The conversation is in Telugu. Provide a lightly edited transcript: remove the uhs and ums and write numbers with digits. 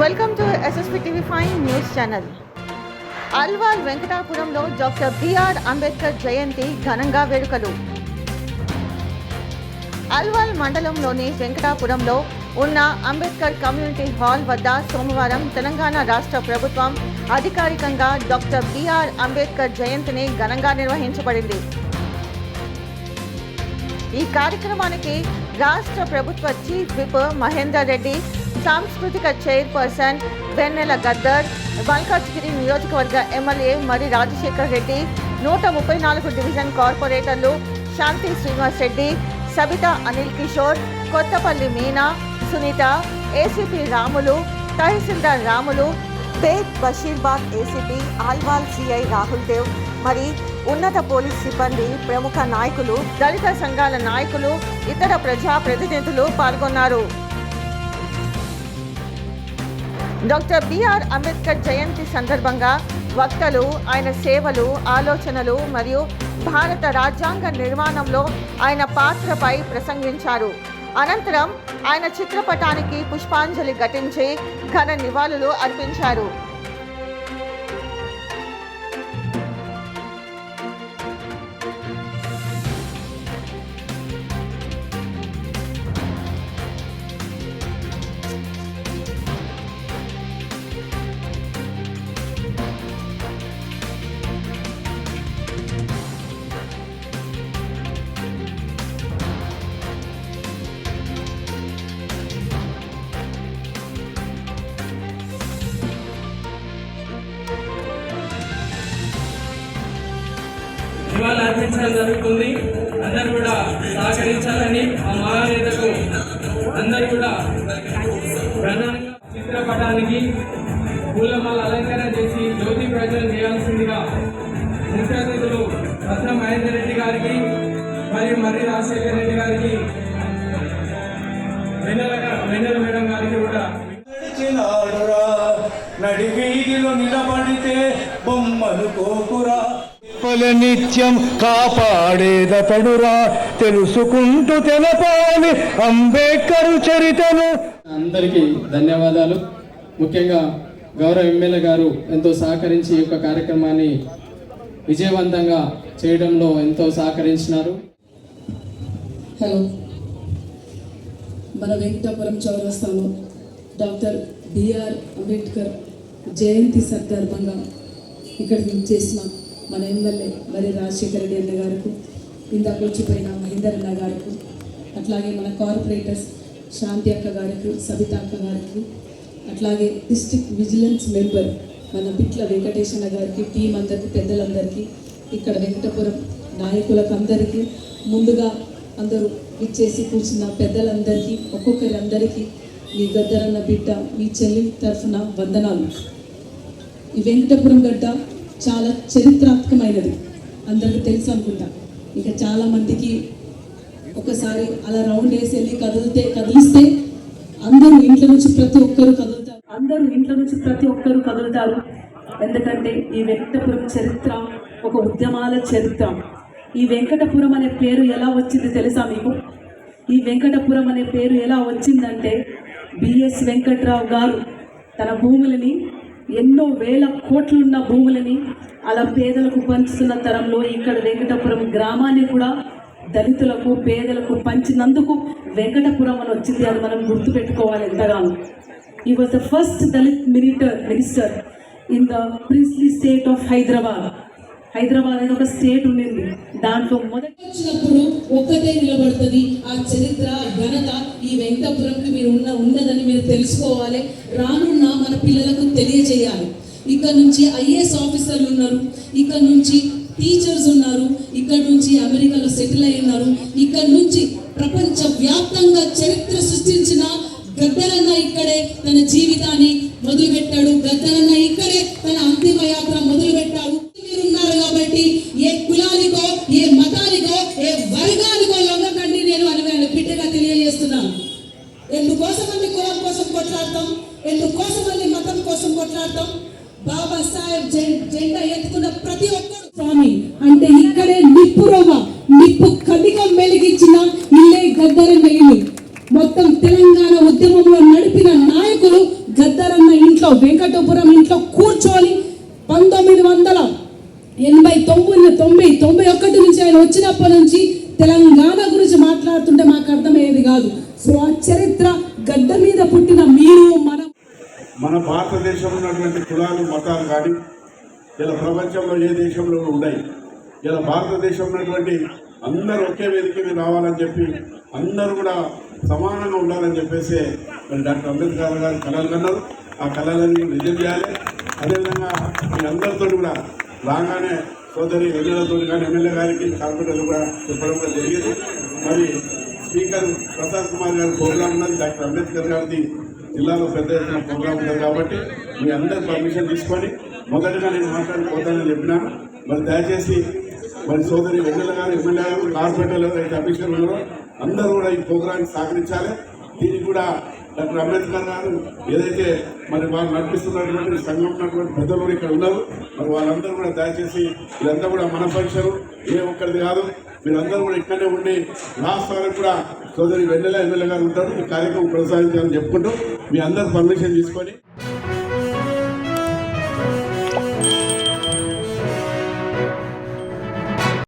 Welcome to SSP TV 5 news channel. Alwal వెంకటాపురంలో డాక్టర్ బిఆర్ అంబేద్కర్ జయంతి ఘనంగా వేడుకలు. అల్వాల్ మండలంలోని వెంకటాపురంలో ఉన్న అంబేద్కర్ కమ్యూనిటీ హాల్ వద్ద సోమవారం తెలంగాణ రాష్ట్ర ప్రభుత్వం అధికారికంగా డాక్టర్ బిఆర్ అంబేద్కర్ జయంతిని ఘనంగా నిర్వహించబడింది. ఈ కార్యక్రమానికి రాష్ట్ర ప్రభుత్వ చీఫ్ విప్ మహేందర్ రెడ్డి, సాంస్కృతిక చైర్పర్సన్ వెన్నెల గద్దర్, మల్కాజ్గిరి నియోజకవర్గ ఎమ్మెల్యే మరి రాజశేఖర్ రెడ్డి, 134 డివిజన్ కార్పొరేటర్లు శాంతి శ్రీనివాస్ రెడ్డి, సబితా అనిల్ కిషోర్, కొత్తపల్లి మీనా, సునీత, ఏసీపీ రాములు, తహసీల్దార్ రాములు, బేగ్ బషీర్బాగ్ ఏసీపీ, ఆల్వాల్ సిఐ రాహుల్ దేవ్, మరి ఉన్నత పోలీస్ సిబ్బంది, ప్రముఖ నాయకులు, దళిత సంఘాల నాయకులు, ఇతర ప్రజా ప్రతినిధులు పాల్గొన్నారు. డాక్టర్ బిఆర్ అంబేద్కర్ జయంతి సందర్భంగా వక్తలు ఆయన సేవలు, ఆలోచనలు మరియు భారత రాజ్యాంగ నిర్మాణంలో ఆయన పాత్రపై ప్రసంగించారు. అనంతరం ఆయన చిత్రపటానికి పుష్పాంజలి ఘటించి ఘన నివాళులు అర్పించారు. ఇవాళ అర్పించడం జరుగుతుంది. అందరూ కూడా సహకరించాలని ఆ మహానేతకు అందరూ కూడా ప్రధానంగా చిత్రపటానికి పూలమాల అలంకరణ చేసి జ్యోతి ప్రజ్వలన చేయాల్సిందిగా ముఖ్య అతిథులు రత్న మహేందర్ రెడ్డి గారికి మరియు మరి రాజశేఖర్ రెడ్డి గారికి, వెన్నెల మేడం గారికి కూడా నడి వీధిలో నిలబడితే బొమ్మలు కోకురా నిత్యం కాపాడేదతడురా తెలుసుకుంటూ తెలపాలి అంబేద్కర్ చరితను. అందరికీ ధన్యవాదాలు. ముఖ్యంగా గౌరవ ఎమ్మెల్యే గారు ఎంతో సహకరించి ఈ యొక్క కార్యక్రమాన్ని విజయవంతంగా చేయడంలో ఎంతో సహకరించినారు. హలో, మన వెంకటాపురం చౌరస్తాలో డాక్టర్ బిఆర్ అంబేద్కర్ జయంతి సందర్భంగా ఇక్కడికి చేసిన మన ఎమ్మెల్యే మరి రాజశేఖర రెడ్డి అన్న గారికి, ఇందాక వచ్చిపోయిన మహేందర్ అన్న గారికి, అట్లాగే మన కార్పొరేటర్స్ శాంతి అక్క గారికి, సబితా అక్క గారికి, అట్లాగే డిస్ట్రిక్ట్ విజిలెన్స్ మెంబర్ మన పిట్ల వెంకటేశ్వర గారికి, టీం అందరికీ, పెద్దలందరికీ, ఇక్కడ వెంకటపురం నాయకులకు అందరికీ, ముందుగా అందరూ ఇచ్చేసి కూర్చున్న పెద్దలందరికీ, ఒక్కొక్కరి అందరికీ మీ గద్దరన్న బిడ్డ, మీ చెల్లి తరఫున వందనాలు. ఈ వెంకటపురం గడ్డ చాలా చరిత్రాత్మకమైనది, అందరికీ తెలుసు అనుకుంటా. ఇంకా చాలామందికి ఒకసారి అలా రౌండ్ వేసి వెళ్ళి కదిలిస్తే అందరూ ఇంట్లో నుంచి ప్రతి ఒక్కరు కదులుతారు. ఎందుకంటే ఈ వెంకటపురం చరిత్ర ఒక ఉద్యమాల చరిత్ర. ఈ వెంకటపురం అనే పేరు ఎలా వచ్చింది తెలుసా మీకు? ఈ వెంకటపురం అనే పేరు ఎలా వచ్చిందంటే బిఎస్ వెంకట్రావు గారు తన భూములని, ఎన్నో వేల కోట్లున్న భూములని అలా పేదలకు పంచుతున్న తరంలో ఇక్కడ వెంకటపురం గ్రామాన్ని కూడా దళితులకు, పేదలకు పంచినందుకు వెంకటపురం అని వచ్చింది. అది మనం గుర్తుపెట్టుకోవాలి ఎంతగానో. ఈ was the first Dalit minister in the princely state of Hyderabad అనేది ఒక స్టేట్ ఉండింది. దాంట్లో మొదటి వచ్చినప్పుడు ఒక్కటే నిలబడుతుంది. ఆ చరిత్ర, ఘనత ఈ వెంకటపురంకి మీరు ఉన్నదని మీరు తెలుసుకోవాలి. రానున్న మన పిల్లలకు తెలియజేయాలి. ఇక్కడ నుంచి ఐఏఎస్ ఆఫీసర్లు ఉన్నారు, ఇక్కడ నుంచి టీచర్స్ ఉన్నారు, ఇక్కడ నుంచి అమెరికాలో సెటిల్ అయి ఉన్నారు, ఇక్కడ నుంచి ప్రపంచ వ్యాప్తంగా చరిత్ర సృష్టించిన గద్దరన్న ఇక్కడే తన జీవితాన్ని మొదలుపెట్టాడు. గద్దరన్న ఇక్కడే తన అంతిమ యాత్ర మొదలుపెట్టాడు. మీరున్నారు కాబట్టి ఏ కులానికో, ఏ మతానికో, ఏ వర్గానికో లొంగకండి నేను అని బిడ్డగా తెలియజేస్తున్నాను. ఎందుకోసమని కులం కోసం కొట్లాడతాం, ఎందుకోసమని మతం కోసం కొట్లాడతాం. బాబాసాహెబ్ జెండా ఎత్తుకున్న ప్రతి ఒక్కరు స్వామి అంటే ఇక్కడే నిప్పు కదికం వెలిగించిన ఇల్లే గద్దరన్న ఇల్లు. మొత్తం తెలంగాణ ఉద్యమంలో నడిపిన నాయకులు గద్దరన్న ఇంట్లో వెంకటపురం ఇంట్లో కూర్చొని 1991 నుంచి ఆయన వచ్చినప్పటి నుంచి తెలంగాణ గురించి మాట్లాడుతుంటే మాకు అర్థమయ్యేది కాదు. సో ఆ చరిత్ర గడ్డ మీద పుట్టిన మీరు మన భారతదేశంలో ఉన్నటువంటి కులాలు మతాలు కానీ ఇలా ప్రపంచంలో ఏ దేశంలో ఉన్నాయి. ఇలా భారతదేశంలో ఉన్నటువంటి అందరూ ఒకే వేదిక మీద రావాలని చెప్పి అందరూ కూడా సమానంగా ఉండాలని చెప్పేసి మరి డాక్టర్ అంబేద్కర్ గారు కళలు కన్నారు. ఆ కళలని నిజం చేయాలి. అదేవిధంగా మీ అందరితో కూడా రాగానే సోదరి ఎమ్మెల్యేలతో కానీ ఎమ్మెల్యే గారికి కార్పొరేటర్లు కూడా చెప్పడం కూడా జరిగింది. మరి స్పీకర్ ప్రసాద్ కుమార్ గారి ప్రోగ్రాం ఉన్నది, డాక్టర్ అంబేద్కర్ గారిది జిల్లాలో పెద్ద ఎత్తున ప్రోగ్రాం ఉంటుంది కాబట్టి మీ అందరి పర్మిషన్ తీసుకొని మొదటగా నేను మాట్లాడిపోతానని చెప్పినాను. మరి దయచేసి మరి సోదరి ఎమ్మెల్యే గారు కార్పొరేటర్లు ఎవరైతే అఫీషియల్ ఉన్నారో అందరూ కూడా ఈ ప్రోగ్రాంకి సహకరించాలి. దీనికి కూడా డాక్టర్ అంబేద్కర్ గారు ఏదైతే మరి వాళ్ళు నడిపిస్తున్నటువంటి సంఘం ఉన్నటువంటి పెద్దలు కూడా ఇక్కడ ఉన్నారు. మరి వాళ్ళందరూ కూడా దయచేసి ఇదంతా కూడా మన ఫంక్షన్, ఏ ఒక్కరిది కాదు. మీరందరూ కూడా ఇక్కడే ఉండి లాస్ట్ వరకు కూడా సోదరి వెన్నెల ఎమ్మెల్యే గారు ఉంటారు. ఈ కార్యక్రమం కొనసాగించాలని చెప్పుకుంటూ మీ అందరూ పర్మిషన్ తీసుకొని